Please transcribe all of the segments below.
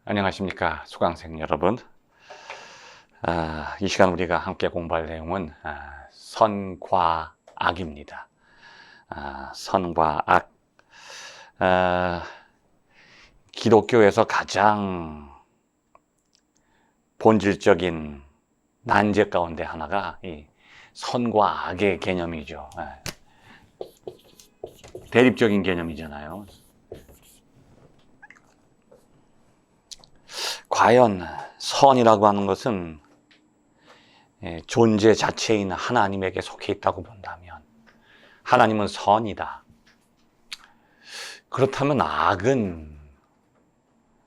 안녕하십니까, 수강생 여러분. 이 시간 우리가 함께 공부할 내용은 선과 악입니다. 선과 악. 기독교에서 가장 본질적인 난제 가운데 하나가 이 선과 악의 개념이죠. 대립적인 개념이잖아요. 과연 선이라고 하는 것은 존재 자체인 하나님에게 속해 있다고 본다면 하나님은 선이다. 그렇다면 악은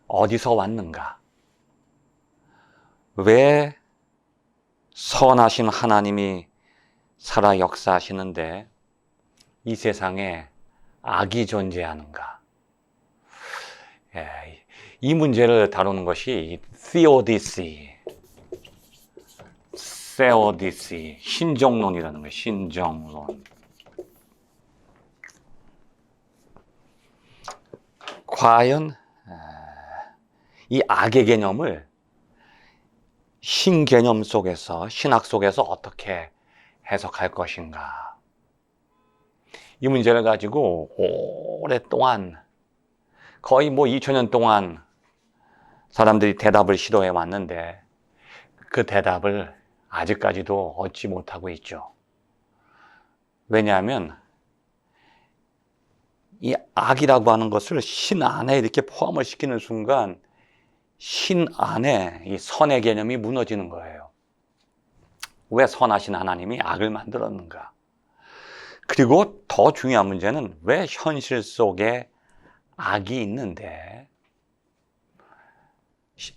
어디서 왔는가? 왜 선하신 하나님이 살아 역사하시는데 이 세상에 악이 존재하는가? 이 문제를 다루는 것이 theodicy, 신정론이라는 거예요. 신정론. 과연 이 악의 개념을 신개념 속에서, 신학 속에서 어떻게 해석할 것인가? 이 문제를 가지고 오랫동안, 거의 2000년 동안 사람들이 대답을 시도해 왔는데 그 대답을 아직까지도 얻지 못하고 있죠. 왜냐하면 이 악이라고 하는 것을 신 안에 이렇게 포함을 시키는 순간 신 안에 이 선의 개념이 무너지는 거예요. 왜 선하신 하나님이 악을 만들었는가? 그리고 더 중요한 문제는 왜 현실 속에 악이 있는데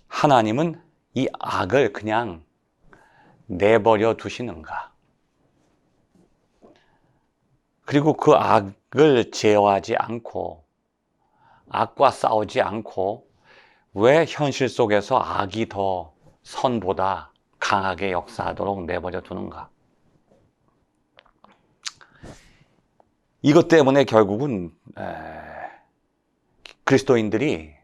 하나님은 이 악을 그냥 내버려 두시는가? 그리고 그 악을 제어하지 않고 악과 싸우지 않고 왜 현실 속에서 악이 더 선보다 강하게 역사하도록 내버려 두는가? 이것 때문에 결국은 그리스도인들이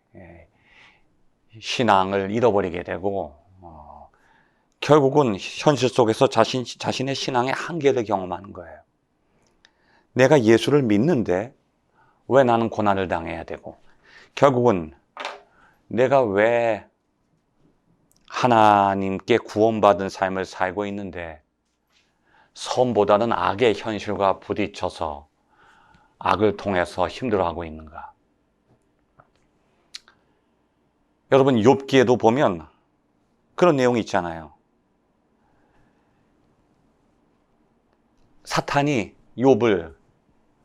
신앙을 잃어버리게 되고 결국은 현실 속에서 자신의 신앙의 한계를 경험하는 거예요. 내가 예수를 믿는데 왜 나는 고난을 당해야 되고, 결국은 내가 왜 하나님께 구원받은 삶을 살고 있는데 선보다는 악의 현실과 부딪혀서 악을 통해서 힘들어하고 있는가? 여러분, 욥기에도 보면 그런 내용이 있잖아요. 사탄이 욥을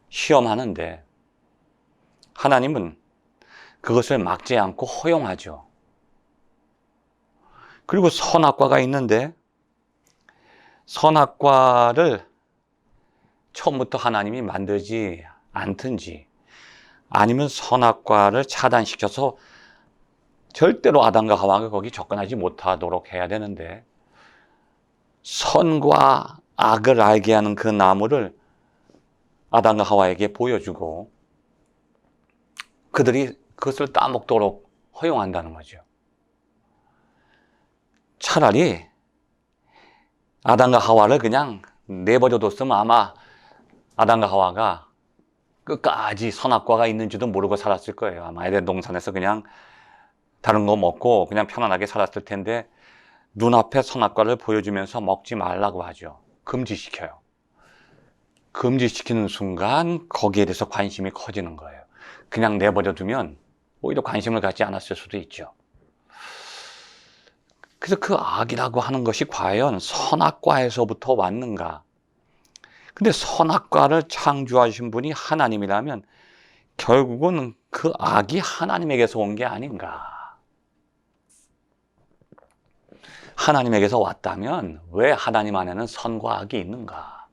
시험하는데 하나님은 그것을 막지 않고 허용하죠. 그리고 선악과가 있는데 선악과를 처음부터 하나님이 만들지 않든지 아니면 선악과를 차단시켜서 절대로 아담과 하와가 거기 접근하지 못하도록 해야 되는데 선과 악을 알게 하는 그 나무를 아담과 하와에게 보여주고 그들이 그것을 따먹도록 허용한다는 거죠. 차라리 아담과 하와를 그냥 내버려뒀으면 아마 아담과 하와가 끝까지 선악과가 있는지도 모르고 살았을 거예요. 아마 에덴 동산에서 그냥 다른 거 먹고 그냥 편안하게 살았을 텐데 눈앞에 선악과를 보여주면서 먹지 말라고 하죠. 금지시켜요. 금지시키는 순간 거기에 대해서 관심이 커지는 거예요. 그냥 내버려두면 오히려 관심을 갖지 않았을 수도 있죠. 그래서 그 악이라고 하는 것이 과연 선악과에서부터 왔는가? 근데 선악과를 창조하신 분이 하나님이라면 결국은 그 악이 하나님에게서 온 게 아닌가? 하나님에게서 왔다면 왜 하나님 안에는 선과 악이 있는가?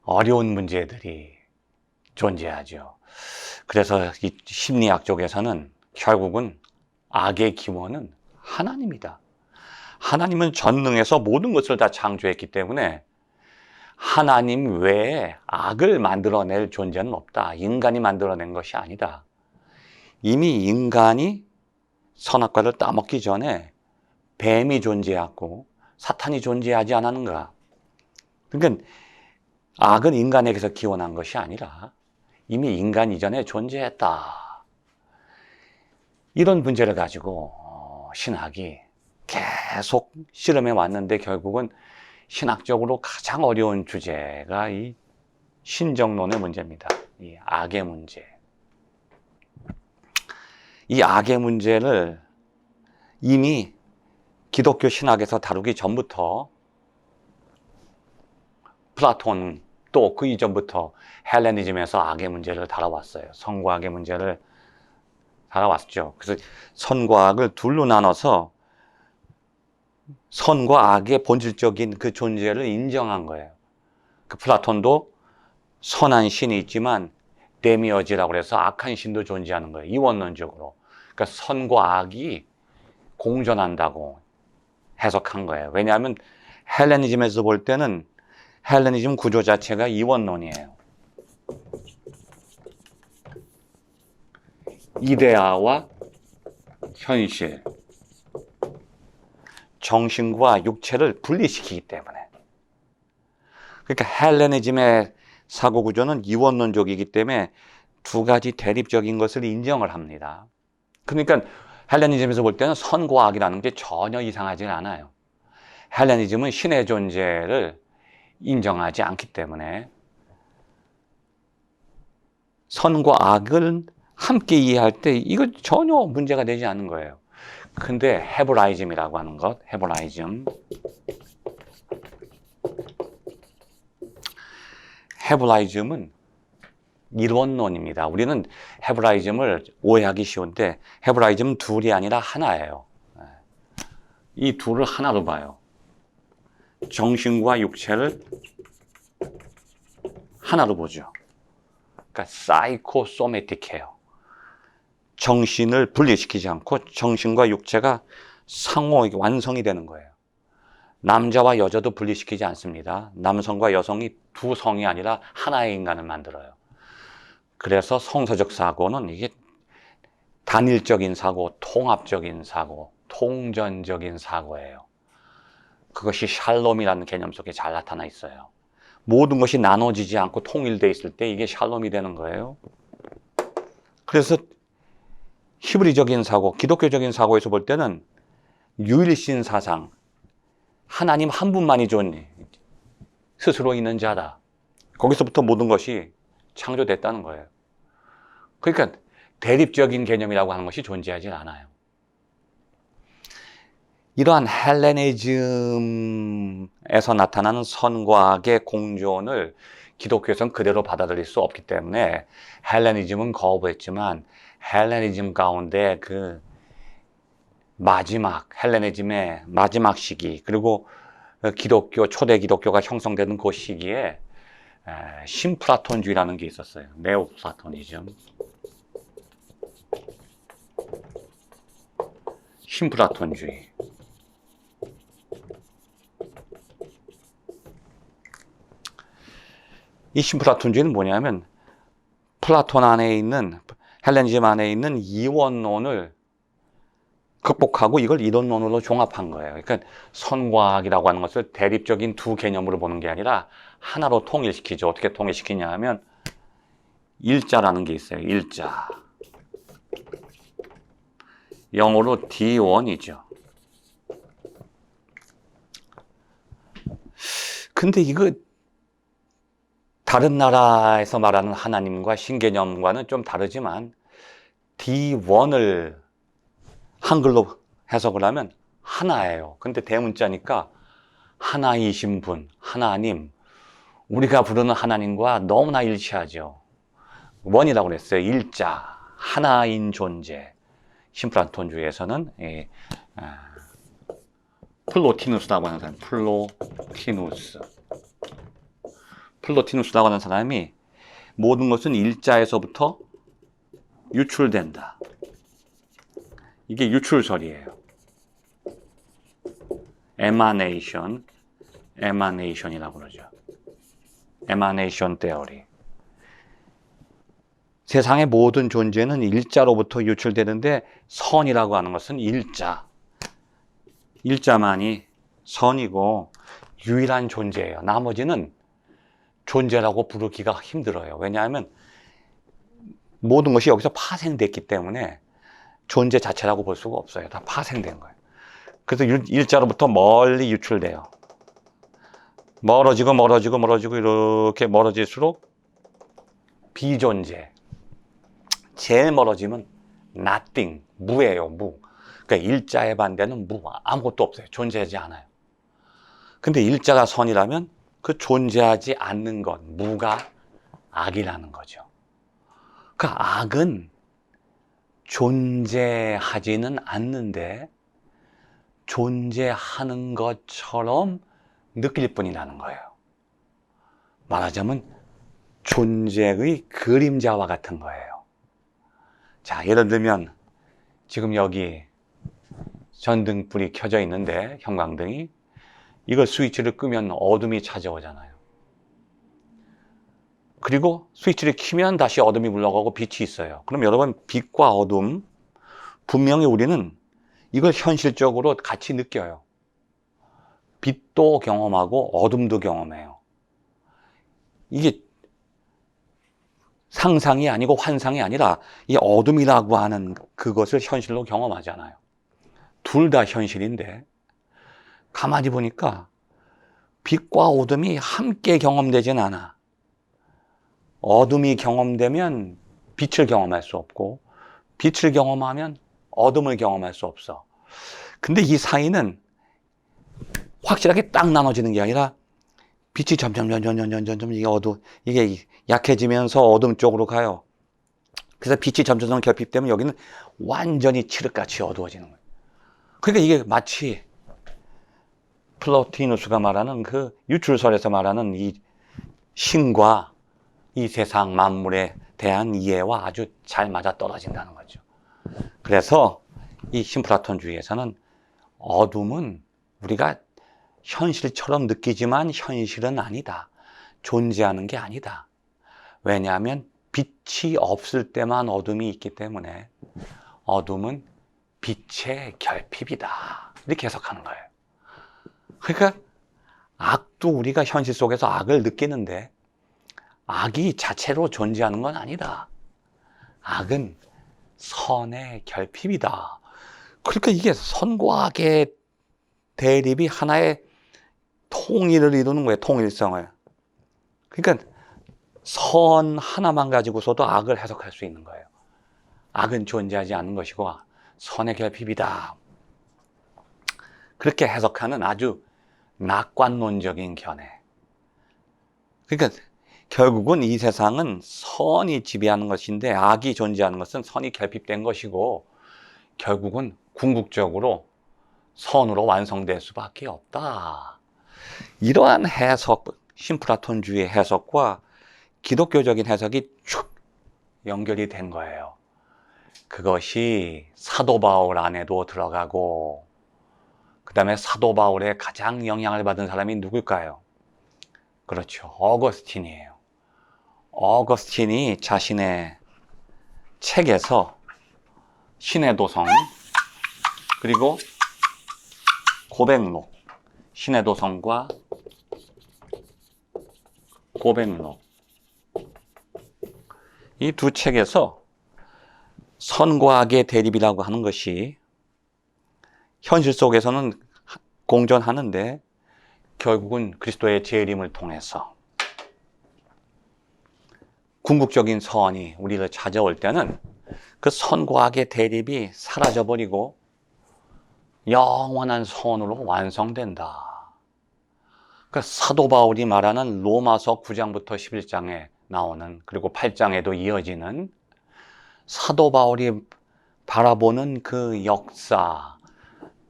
어려운 문제들이 존재하죠. 그래서 이 심리학 쪽에서는 결국은 악의 기원은 하나님이다. 하나님은 전능해서 모든 것을 다 창조했기 때문에 하나님 외에 악을 만들어낼 존재는 없다. 인간이 만들어낸 것이 아니다. 이미 인간이 선악과를 따먹기 전에 뱀이 존재하고 사탄이 존재하지 않았는가? 그러니까 악은 인간에게서 기원한 것이 아니라 이미 인간 이전에 존재했다. 이런 문제를 가지고 신학이 계속 실험해 왔는데 결국은 신학적으로 가장 어려운 주제가 이 신정론의 문제입니다. 이 악의 문제. 이 악의 문제를 이미 기독교 신학에서 다루기 전부터 플라톤 또 그 이전부터 헬레니즘에서 악의 문제를 다뤄왔어요. 선과 악의 문제를 다뤄왔죠. 그래서 선과 악을 둘로 나눠서 선과 악의 본질적인 그 존재를 인정한 거예요. 그 플라톤도 선한 신이 있지만 데미어지라고 해서 악한 신도 존재하는 거예요. 이원론적으로. 그러니까 선과 악이 공존한다고 해석한 거예요. 왜냐하면 헬레니즘에서 볼 때는 헬레니즘 구조 자체가 이원론이에요. 이데아와 현실, 정신과 육체를 분리시키기 때문에. 그러니까 헬레니즘의 사고 구조는 이원론적이기 때문에 두 가지 대립적인 것을 인정을 합니다. 그러니까 헬레니즘에서 볼 때는 선과 악이라는 게 전혀 이상하지 않아요. 헬레니즘은 신의 존재를 인정하지 않기 때문에 선과 악을 함께 이해할 때 이거 전혀 문제가 되지 않는 거예요. 근데 헤브라이즘이라고 하는 것, 헤브라이즘은 이론론입니다. 우리는 헤브라이즘을 오해하기 쉬운데 헤브라이즘은 둘이 아니라 하나예요. 이 둘을 하나로 봐요. 정신과 육체를 하나로 보죠. 그러니까 사이코소매틱해요. 정신을 분리시키지 않고 정신과 육체가 상호 완성이 되는 거예요. 남자와 여자도 분리시키지 않습니다. 남성과 여성이 두 성이 아니라 하나의 인간을 만들어요. 그래서 성서적 사고는 이게 단일적인 사고, 통합적인 사고, 통전적인 사고예요. 그것이 샬롬이라는 개념 속에 잘 나타나 있어요. 모든 것이 나눠지지 않고 통일되어 있을 때 이게 샬롬이 되는 거예요. 그래서 히브리적인 사고, 기독교적인 사고에서 볼 때는 유일신 사상, 하나님 한 분만이 스스로 있는 자다. 거기서부터 모든 것이 창조됐다는 거예요. 그러니까 대립적인 개념이라고 하는 것이 존재하지 않아요. 이러한 헬레니즘에서 나타나는 선과 악의 공존을 기독교에서는 그대로 받아들일 수 없기 때문에 헬레니즘은 거부했지만 헬레니즘 가운데 그 마지막 헬레니즘의 마지막 시기 그리고 기독교 초대 기독교가 형성되는 그 시기에 신플라톤주의라는 게 있었어요. 네오플라토니즘. 신플라톤주의. 이 신플라톤주의는 뭐냐면 플라톤 안에 있는 헬레니즘 안에 있는 이원론을 극복하고 이걸 이론론으로 종합한 거예요. 그러니까 선과 악이라고 하는 것을 대립적인 두 개념으로 보는 게 아니라 하나로 통일시키죠. 어떻게 통일시키냐 하면 일자라는 게 있어요. 일자. 영어로 D1이죠. 근데 이거 다른 나라에서 말하는 하나님과 신개념과는 좀 다르지만 D1을 한글로 해석을 하면 하나예요. 근데 대문자니까 하나이신 분, 하나님, 우리가 부르는 하나님과 너무나 일치하죠. 원이라고 그랬어요. 일자, 하나인 존재. 신플라톤주의에서는 플로티누스라고 하는 사람, 플로티누스라고 하는 사람이 모든 것은 일자에서부터 유출된다. 이게 유출설이에요. 에마네이션이라고 그러죠. 에마네이션 테오리. 세상의 모든 존재는 일자로부터 유출되는데 선이라고 하는 것은 일자만이 선이고 유일한 존재예요. 나머지는 존재라고 부르기가 힘들어요. 왜냐하면 모든 것이 여기서 파생됐기 때문에 존재 자체라고 볼 수가 없어요. 다 파생된 거예요. 그래서 일자로부터 멀리 유출돼요. 멀어지고 이렇게 멀어질수록 비존재. 제일 멀어지면 nothing, 무예요, 무. 그러니까 일자의 반대는 무, 아무것도 없어요. 존재하지 않아요. 근데 일자가 선이라면 그 존재하지 않는 것, 무가 악이라는 거죠. 그 악은 존재하지는 않는데 존재하는 것처럼 느낄 뿐이라는 거예요. 말하자면 존재의 그림자와 같은 거예요. 자, 예를 들면 지금 여기 전등불이 켜져 있는데 형광등이 이걸 스위치를 끄면 어둠이 찾아오잖아요. 그리고 스위치를 켜면 다시 어둠이 물러가고 빛이 있어요. 그럼 여러분, 빛과 어둠, 분명히 우리는 이걸 현실적으로 같이 느껴요. 빛도 경험하고 어둠도 경험해요. 이게 상상이 아니고 환상이 아니라 이 어둠이라고 하는 그것을 현실로 경험하잖아요. 둘 다 현실인데 가만히 보니까 빛과 어둠이 함께 경험되진 않아. 어둠이 경험되면 빛을 경험할 수 없고 빛을 경험하면 어둠을 경험할 수 없어. 근데 이 사이는 확실하게 딱 나눠지는 게 아니라 빛이 점점 이게 약해지면서 어둠 쪽으로 가요. 그래서 빛이 점점 결핍되면 여기는 완전히 칠흑같이 어두워지는 거예요. 그러니까 이게 마치 플로티누스가 말하는 그 유출설에서 말하는 이 신과 이 세상 만물에 대한 이해와 아주 잘 맞아 떨어진다는 거죠. 그래서 이 신플라톤주의에서는 어둠은 우리가 현실처럼 느끼지만 현실은 아니다. 존재하는 게 아니다. 왜냐하면 빛이 없을 때만 어둠이 있기 때문에 어둠은 빛의 결핍이다. 이렇게 해석하는 거예요. 그러니까 악도 우리가 현실 속에서 악을 느끼는데 악이 자체로 존재하는 건 아니다. 악은 선의 결핍이다. 그러니까 이게 선과 악의 대립이 하나의 통일을 이루는 거예요. 통일성을. 그러니까 선 하나만 가지고서도 악을 해석할 수 있는 거예요. 악은 존재하지 않는 것이고 선의 결핍이다. 그렇게 해석하는 아주 낙관론적인 견해. 그러니까 결국은 이 세상은 선이 지배하는 것인데 악이 존재하는 것은 선이 결핍된 것이고 결국은 궁극적으로 선으로 완성될 수밖에 없다. 이러한 해석, 신플라톤주의 해석과 기독교적인 해석이 쭉 연결이 된 거예요. 그것이 사도 바울 안에도 들어가고 그 다음에 사도 바울의 가장 영향을 받은 사람이 누굴까요? 그렇죠. 어거스틴이에요. 어거스틴이 자신의 책에서 신의 도성 그리고 고백록, 신의 도성과 고백록 이 두 책에서 선과 악의 대립이라고 하는 것이 현실 속에서는 공존하는데 결국은 그리스도의 재림을 통해서 궁극적인 선이 우리를 찾아올 때는 그 선과 악의 대립이 사라져버리고 영원한 선으로 완성된다. 그러니까 사도 바울이 말하는 로마서 9장부터 11장에 나오는 그리고 8장에도 이어지는 사도 바울이 바라보는 그 역사,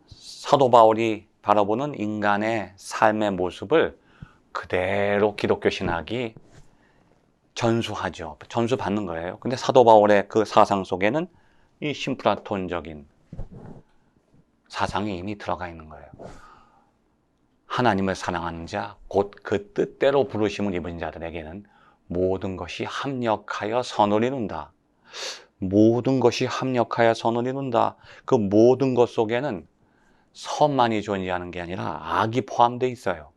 사도 바울이 바라보는 인간의 삶의 모습을 그대로 기독교 신학이 전수하죠. 전수받는 거예요. 근데 사도 바울의 그 사상 속에는 이 신플라톤적인 사상이 이미 들어가 있는 거예요. 하나님을 사랑하는 자, 곧 그 뜻대로 부르심을 입은 자들에게는 모든 것이 합력하여 선을 이룬다. 모든 것이 합력하여 선을 이룬다. 그 모든 것 속에는 선만이 존재하는 게 아니라 악이 포함되어 있어요.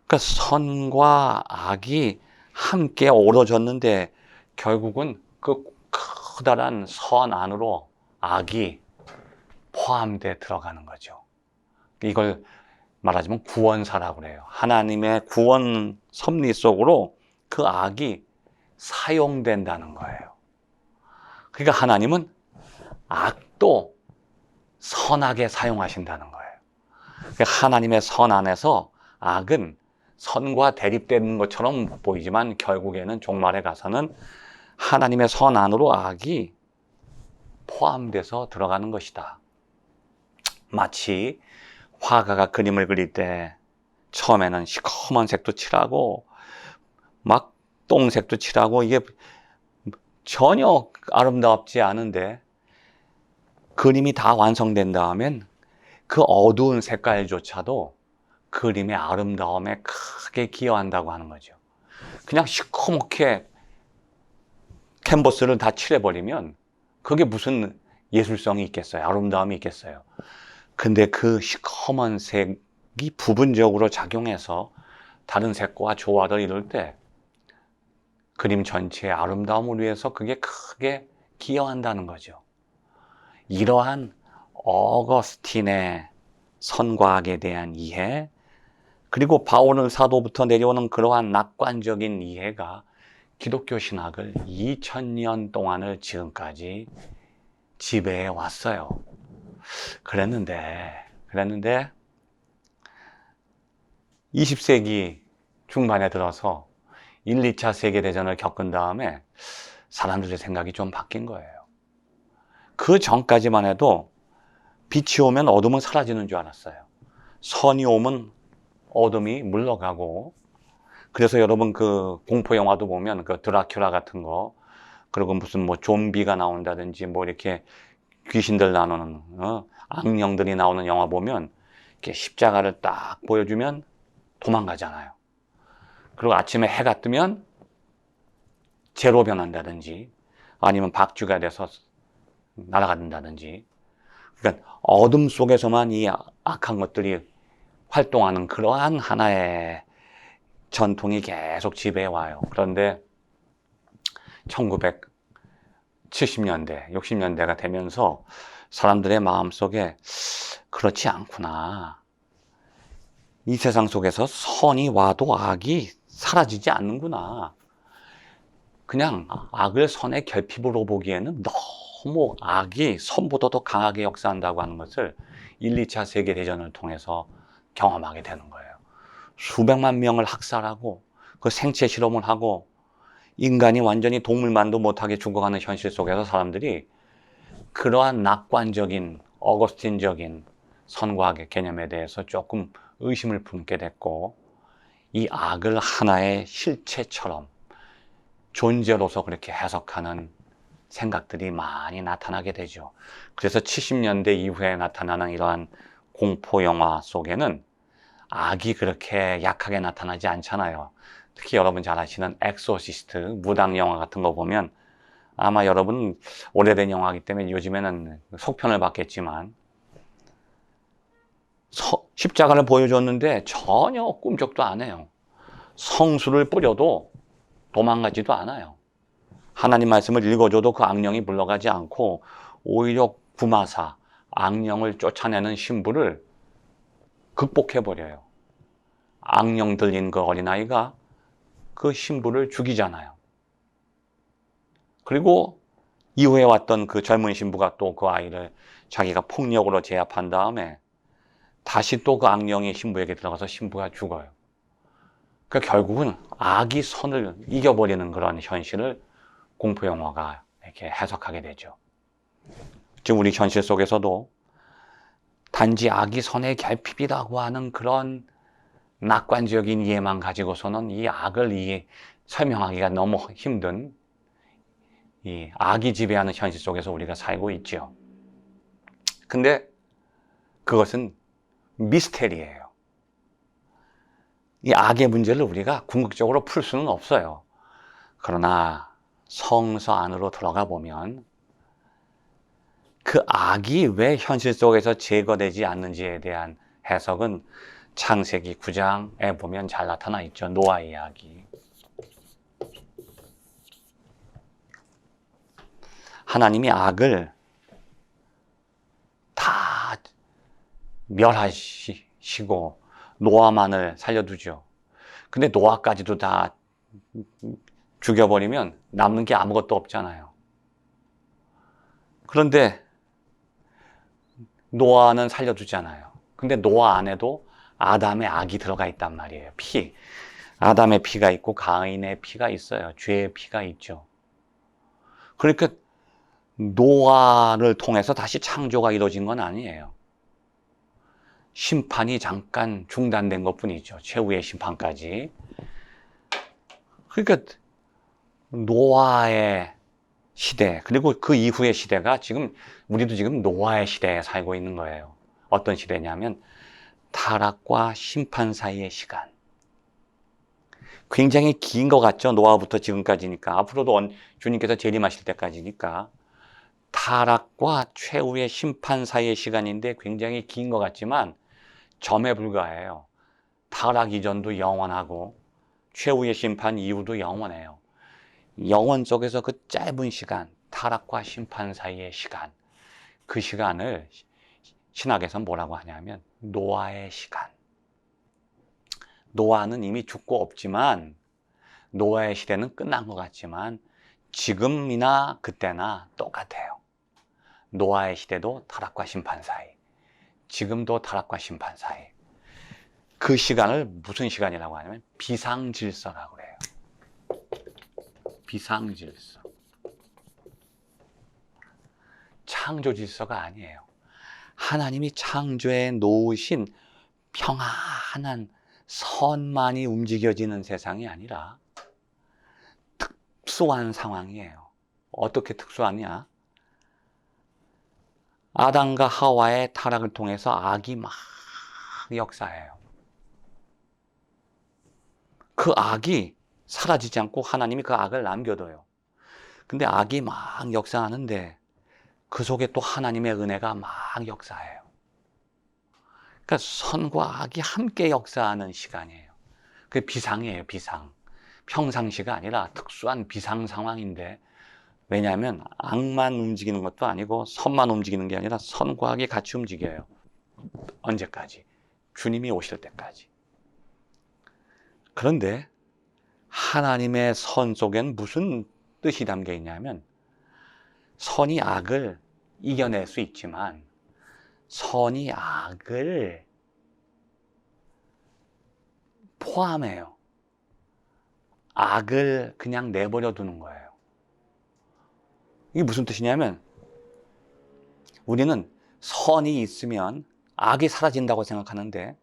그러니까 선과 악이 함께 어우러졌는데 결국은 그 커다란 선 안으로 악이 포함되어 들어가는 거죠. 이걸 말하자면 구원사라고 그래요. 하나님의 구원 섭리 속으로 그 악이 사용된다는 거예요. 그러니까 하나님은 악도 선하게 사용하신다는 거예요. 그러니까 하나님의 선 안에서 악은 선과 대립되는 것처럼 보이지만 결국에는 종말에 가서는 하나님의 선 안으로 악이 포함돼서 들어가는 것이다. 마치 화가가 그림을 그릴 때 처음에는 시커먼 색도 칠하고 막 똥색도 칠하고 이게 전혀 아름답지 않은데 그림이 다 완성된 다음엔 그 어두운 색깔조차도 그림의 아름다움에 크게 기여한다고 하는 거죠. 그냥 시커멓게 캔버스를 다 칠해버리면 그게 무슨 예술성이 있겠어요? 아름다움이 있겠어요? 근데 그 시커먼 색이 부분적으로 작용해서 다른 색과 조화를 이룰 때 그림 전체의 아름다움을 위해서 그게 크게 기여한다는 거죠. 이러한 어거스틴의 선과 악에 대한 이해, 그리고 바울 사도부터 내려오는 그러한 낙관적인 이해가 기독교 신학을 2000년 동안을 지금까지 지배해 왔어요. 그랬는데 20세기 중반에 들어서 1, 2차 세계대전을 겪은 다음에 사람들의 생각이 좀 바뀐 거예요. 그 전까지만 해도 빛이 오면 어둠은 사라지는 줄 알았어요. 선이 오면 어둠이 물러가고, 그래서 여러분 그 공포 영화도 보면 그 드라큘라 같은 거, 그리고 무슨 뭐 좀비가 나온다든지 뭐 이렇게 귀신들 나오는 악령들이 나오는 영화 보면 이렇게 십자가를 딱 보여주면 도망가잖아요. 그리고 아침에 해가 뜨면 재로 변한다든지 아니면 박쥐가 돼서 날아간다든지, 그러니까 어둠 속에서만 이 악한 것들이 활동하는 그러한 하나의 전통이 계속 지배해 와요. 그런데 1970년대, 60년대가 되면서 사람들의 마음속에 그렇지 않구나. 이 세상 속에서 선이 와도 악이 사라지지 않는구나. 그냥 악을 선의 결핍으로 보기에는 너무 악이 선보다 더 강하게 역사한다고 하는 것을 1, 2차 세계대전을 통해서 경험하게 되는 거예요. 수백만 명을 학살하고 그 생체 실험을 하고 인간이 완전히 동물만도 못하게 죽어가는 현실 속에서 사람들이 그러한 낙관적인 어거스틴적인 선과 악의 개념에 대해서 조금 의심을 품게 됐고, 이 악을 하나의 실체처럼 존재로서 그렇게 해석하는 생각들이 많이 나타나게 되죠. 그래서 70년대 이후에 나타나는 이러한 공포 영화 속에는 악이 그렇게 약하게 나타나지 않잖아요. 특히 여러분 잘 아시는 엑소시스트, 무당 영화 같은 거 보면 아마 여러분 오래된 영화이기 때문에 요즘에는 속편을 봤겠지만 십자가를 보여줬는데 전혀 꿈쩍도 안 해요. 성수를 뿌려도 도망가지도 않아요. 하나님 말씀을 읽어줘도 그 악령이 물러가지 않고 오히려 구마사, 악령을 쫓아내는 신부를 극복해버려요. 악령 들린 그 어린아이가 그 신부를 죽이잖아요. 그리고 이후에 왔던 그 젊은 신부가 또 그 아이를 자기가 폭력으로 제압한 다음에 다시 또 그 악령이 신부에게 들어가서 신부가 죽어요. 그러니까 결국은 악이 선을 이겨버리는 그런 현실을 공포영화가 이렇게 해석하게 되죠. 지금 우리 현실 속에서도 단지 악이 선의 결핍이라고 하는 그런 낙관적인 이해만 가지고서는 이 악을 설명하기가 너무 힘든 이 악이 지배하는 현실 속에서 우리가 살고 있죠. 근데 그것은 미스테리예요. 이 악의 문제를 우리가 궁극적으로 풀 수는 없어요. 그러나 성서 안으로 들어가 보면 그 악이 왜 현실 속에서 제거되지 않는지에 대한 해석은 창세기 9장에 보면 잘 나타나 있죠. 노아 이야기. 하나님이 악을 다 멸하시고 노아만을 살려두죠. 근데 노아까지도 다 죽여버리면 남는 게 아무것도 없잖아요. 그런데 노아는 살려두잖아요. 근데 노아 안에도 아담의 악이 들어가 있단 말이에요. 피. 아담의 피가 있고 가인의 피가 있어요. 죄의 피가 있죠. 그러니까 노아를 통해서 다시 창조가 이루어진 건 아니에요. 심판이 잠깐 중단된 것뿐이죠. 최후의 심판까지. 그러니까 노아의 시대, 그리고 그 이후의 시대가 지금 우리도 지금 노아의 시대에 살고 있는 거예요. 어떤 시대냐면 타락과 심판 사이의 시간. 굉장히 긴 것 같죠? 노아부터 지금까지니까. 앞으로도 주님께서 재림하실 때까지니까. 타락과 최후의 심판 사이의 시간인데 굉장히 긴 것 같지만 점에 불과해요. 타락 이전도 영원하고 최후의 심판 이후도 영원해요. 영원 속에서 그 짧은 시간, 타락과 심판 사이의 시간, 그 시간을 신학에서 뭐라고 하냐면 노아의 시간. 노아는 이미 죽고 없지만 노아의 시대는 끝난 것 같지만 지금이나 그때나 똑같아요. 노아의 시대도 타락과 심판 사이, 지금도 타락과 심판 사이. 그 시간을 무슨 시간이라고 하냐면 비상질서라고 해요. 비상질서. 창조질서가 아니에요. 하나님이 창조해 놓으신 평안한 선만이 움직여지는 세상이 아니라 특수한 상황이에요. 어떻게 특수하냐? 아담과 하와의 타락을 통해서 악이 막 역사해요. 그 악이 사라지지 않고 하나님이 그 악을 남겨둬요. 근데 악이 막 역사하는데 그 속에 또 하나님의 은혜가 막 역사해요. 그러니까 선과 악이 함께 역사하는 시간이에요. 그게 비상이에요, 비상. 평상시가 아니라 특수한 비상 상황인데, 왜냐하면 악만 움직이는 것도 아니고 선만 움직이는 게 아니라 선과 악이 같이 움직여요. 언제까지? 주님이 오실 때까지. 그런데 하나님의 선 속엔 무슨 뜻이 담겨 있냐면 선이 악을 이겨낼 수 있지만 선이 악을 포함해요. 악을 그냥 내버려 두는 거예요. 이게 무슨 뜻이냐면 우리는 선이 있으면 악이 사라진다고 생각하는데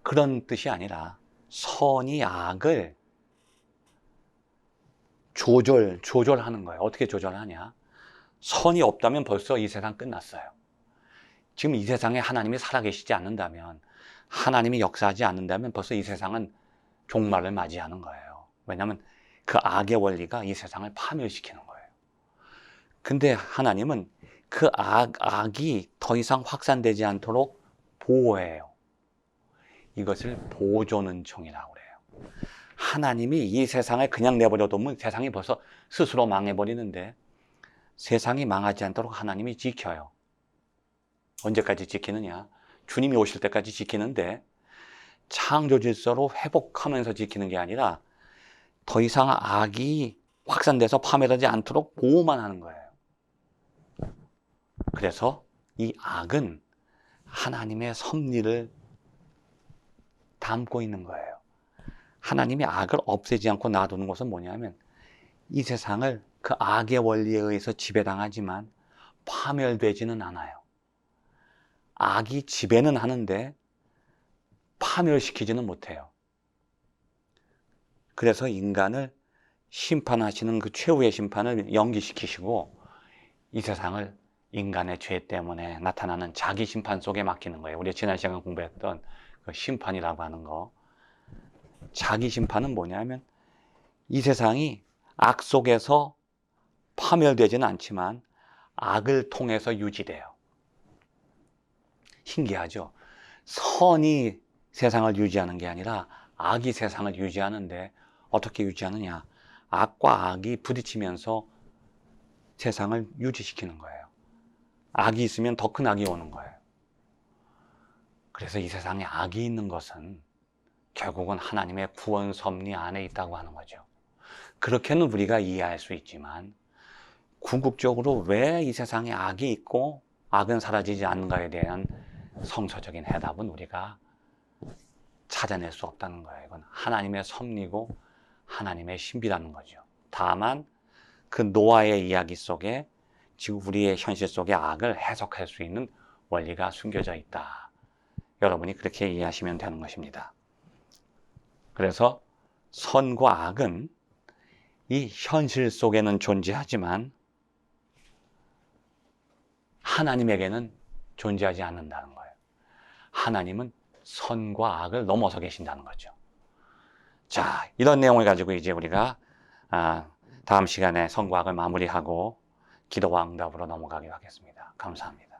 그런 뜻이 아니라 선이 악을 조절하는 거예요. 어떻게 조절하냐? 선이 없다면 벌써 이 세상 끝났어요. 지금 이 세상에 하나님이 살아계시지 않는다면, 하나님이 역사하지 않는다면 벌써 이 세상은 종말을 맞이하는 거예요. 왜냐하면 그 악의 원리가 이 세상을 파멸시키는 거예요. 근데 하나님은 그 악이 더 이상 확산되지 않도록 보호해요. 이것을 보존은총이라고 그래요. 하나님이 이 세상을 그냥 내버려 두면 세상이 벌써 스스로 망해버리는데 세상이 망하지 않도록 하나님이 지켜요. 언제까지 지키느냐? 주님이 오실 때까지 지키는데 창조 질서로 회복하면서 지키는 게 아니라 더 이상 악이 확산돼서 파멸하지 않도록 보호만 하는 거예요. 그래서 이 악은 하나님의 섭리를 담고 있는 거예요. 하나님이 악을 없애지 않고 놔두는 것은 뭐냐면 이 세상을 그 악의 원리에 의해서 지배당하지만 파멸되지는 않아요. 악이 지배는 하는데 파멸시키지는 못해요. 그래서 인간을 심판하시는 그 최후의 심판을 연기시키시고 이 세상을 인간의 죄 때문에 나타나는 자기 심판 속에 맡기는 거예요. 우리 지난 시간 공부했던 그 심판이라고 하는 거. 자기 심판은 뭐냐면 이 세상이 악 속에서 파멸되지는 않지만 악을 통해서 유지돼요. 신기하죠? 선이 세상을 유지하는 게 아니라 악이 세상을 유지하는데 어떻게 유지하느냐? 악과 악이 부딪히면서 세상을 유지시키는 거예요. 악이 있으면 더 큰 악이 오는 거예요. 그래서 이 세상에 악이 있는 것은 결국은 하나님의 구원 섭리 안에 있다고 하는 거죠. 그렇게는 우리가 이해할 수 있지만 궁극적으로 왜 이 세상에 악이 있고 악은 사라지지 않는가에 대한 성서적인 해답은 우리가 찾아낼 수 없다는 거예요. 이건 하나님의 섭리고 하나님의 신비라는 거죠. 다만 그 노아의 이야기 속에 지금 우리의 현실 속의 악을 해석할 수 있는 원리가 숨겨져 있다. 여러분이 그렇게 이해하시면 되는 것입니다. 그래서 선과 악은 이 현실 속에는 존재하지만 하나님에게는 존재하지 않는다는 거예요. 하나님은 선과 악을 넘어서 계신다는 거죠. 자, 이런 내용을 가지고 이제 우리가 다음 시간에 선과 악을 마무리하고 기도와 응답으로 넘어가기로 하겠습니다. 감사합니다.